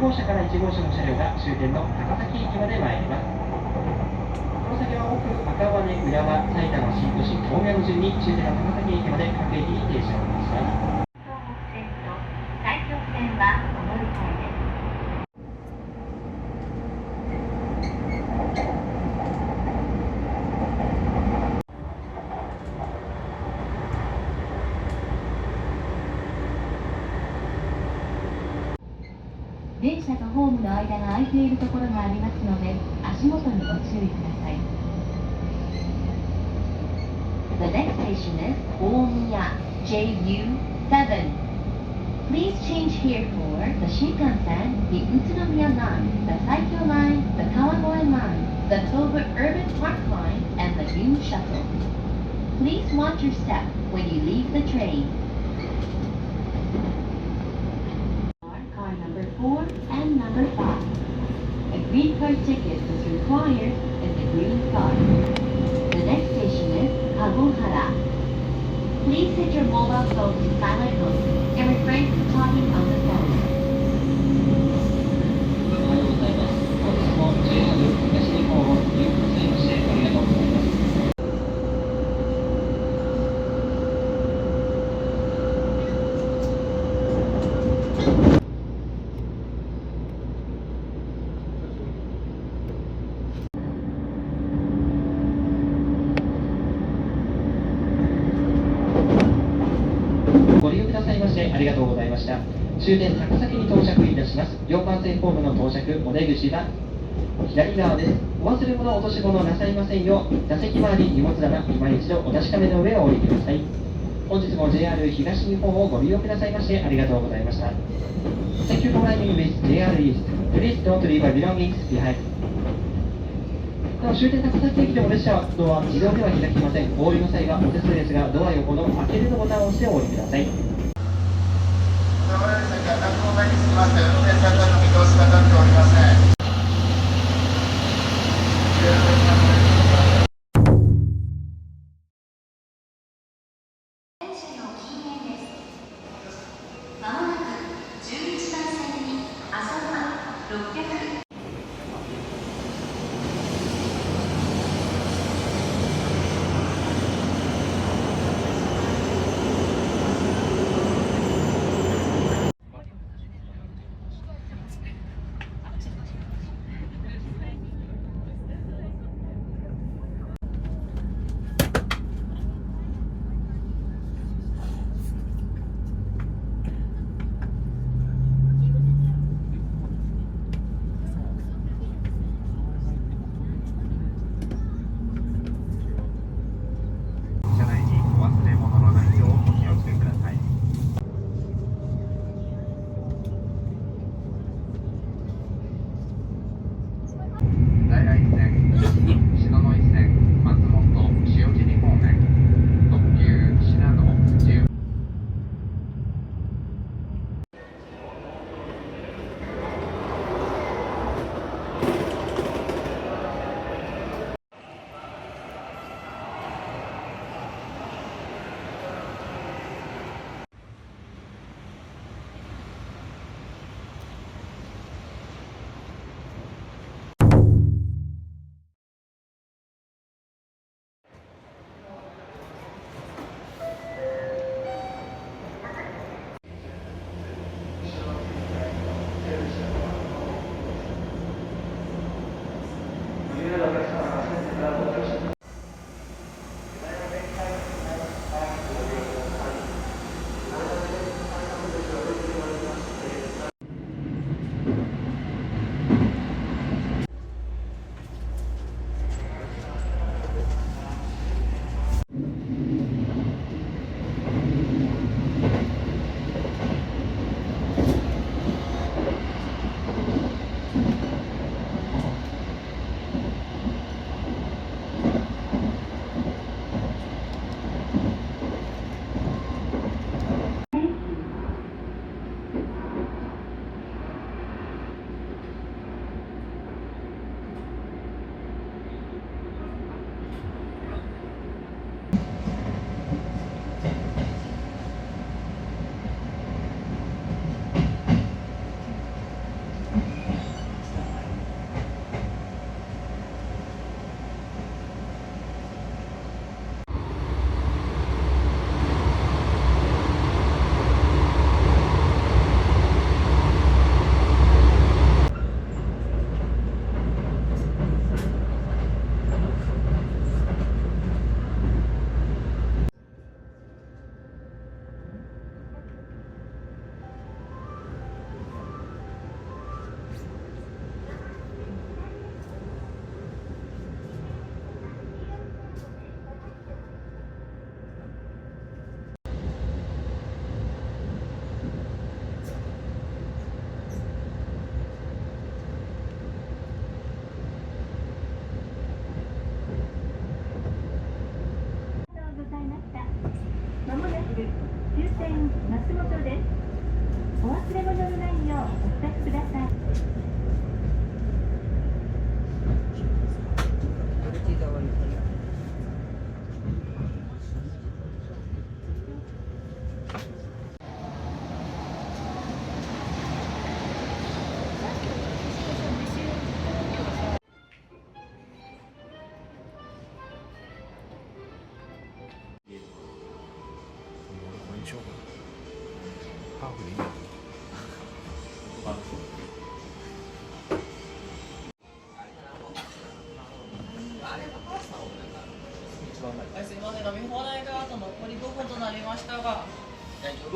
号車から1号車の車両が終点の高崎駅まで参ります。この先は奥、赤羽、浦和、埼玉、新都心、大宮の順に終点の高崎駅まで各駅に停車をいたします。東北線と埼京線はお乗り換えです。電車とホームの間が空いているところがありますので、足元にご注意ください。The next station is Omiya JU7. Please change here for the Shinkansen, the Utsunomiya Line, the Saikyo Line, the Kawagoe Line, the Tobu Urban Park Line, and the Yun Shuttle. Please watch your step when you leave the train. Car number 4 and number 5. A green card ticket is required in the green car. The next station is Kagohara. Please set your mobile phone to silent mode and refrain from talking on the phone. おはようございます。本日も JR 東日本を利用くださいましてありがとうございます。ご利用くださいましてありがとうございました。終点高崎に到着いたします。4番線ホームの到着、お出口は左側です。お忘れ物、落とし物なさいませんよう、座席周り、荷物棚、今一度お確かめの上をお降りください。本日も JR 東日本をご利用くださいましてありがとうございました。Thank you for riding with JR East. Please don't leave your belongings behind. なお終点高崎駅でも列車はドア自動では開きません。お降りの際はお手数ですが、ドア横の開けるのボタンを押してお降りください。我々先は各方面につきまして運転再開の見通しが立っておりません。電車の禁煙です。まもなく11番線に浅間600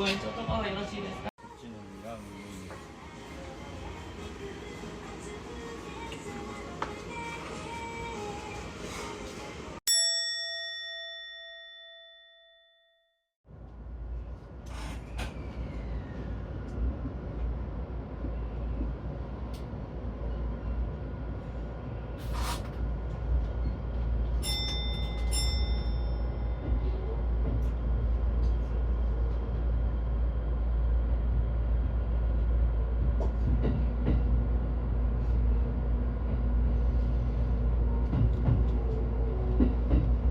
ご延長とかはよろしいですか？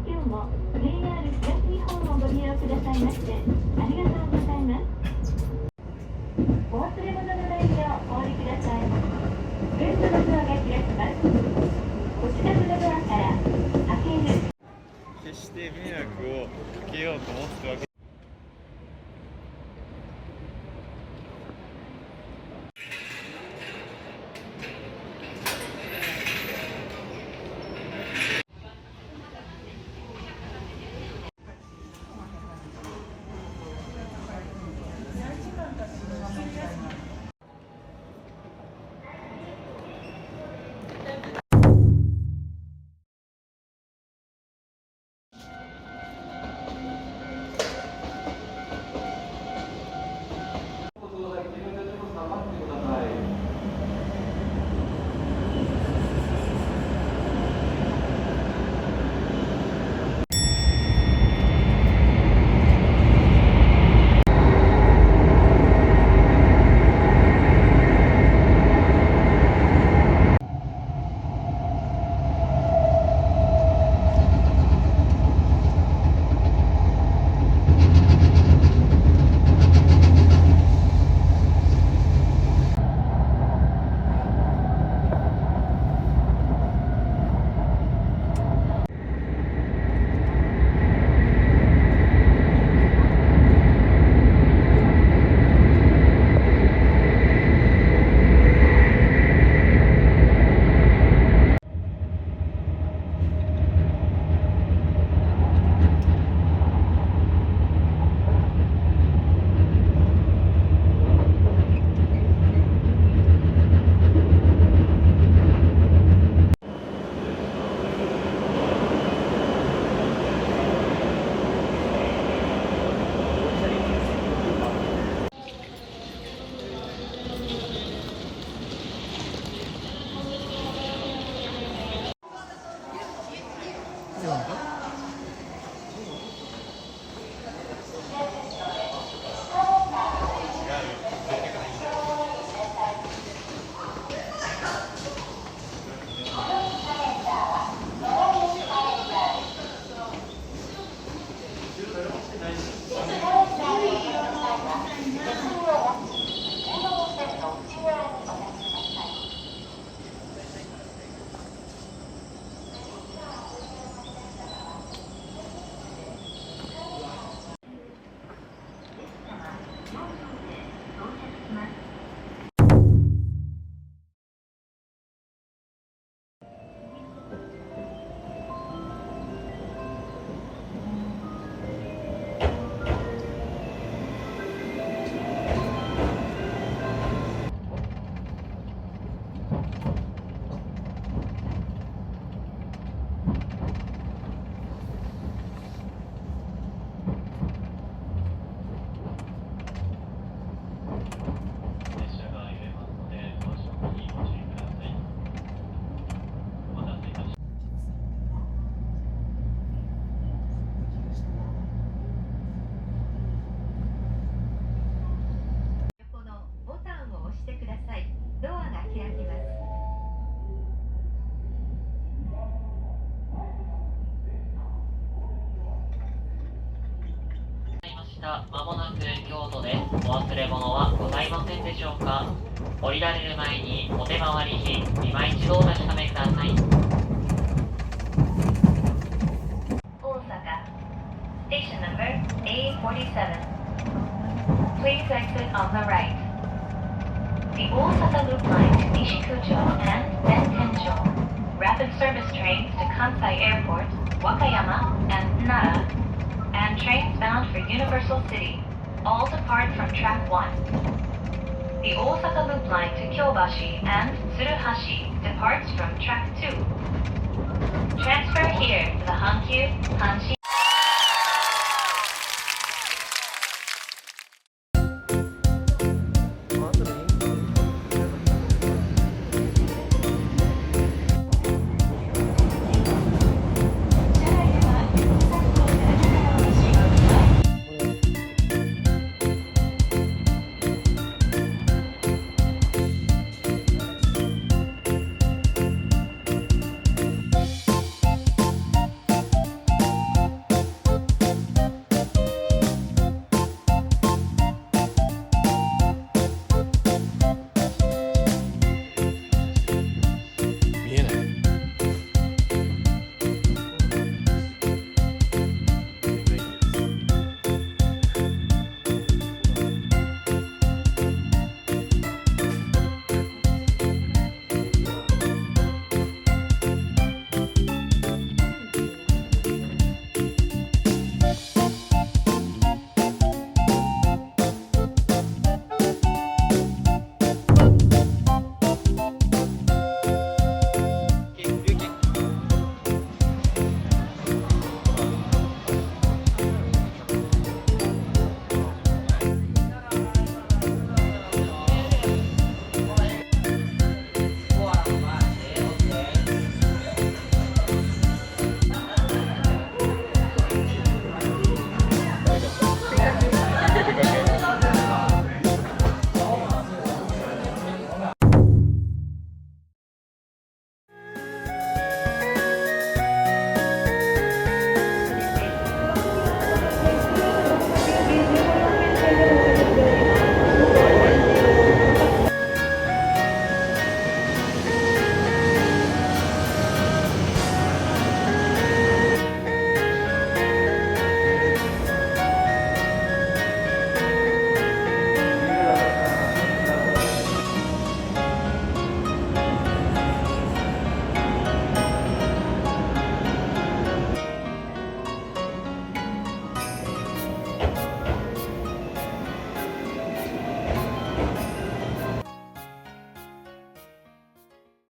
今日も JR 東日本をご利用くださいましてありがとうございます。お忘れ物のないようお降りください。ルートのドアが開きます。こちらのドアから開ける。決して迷惑をかけようと思ってわけ。まもなく京都です。お忘れ物はございませんでしょうか？降りられる前にお手回りし、今一度お確かめください。大阪 Station number A47. Please exit on the right. The Osaka Loop line to Nishikucho and Bentenjo. Rapid service trains to Kansai Airport, Wakayama, and Nara. And trains bound for Universal City. all depart from track 1. The Osaka Loop line to Kyobashi and Tsuruhashi departs from track 2. Transfer here to the Hankyu, Hanshi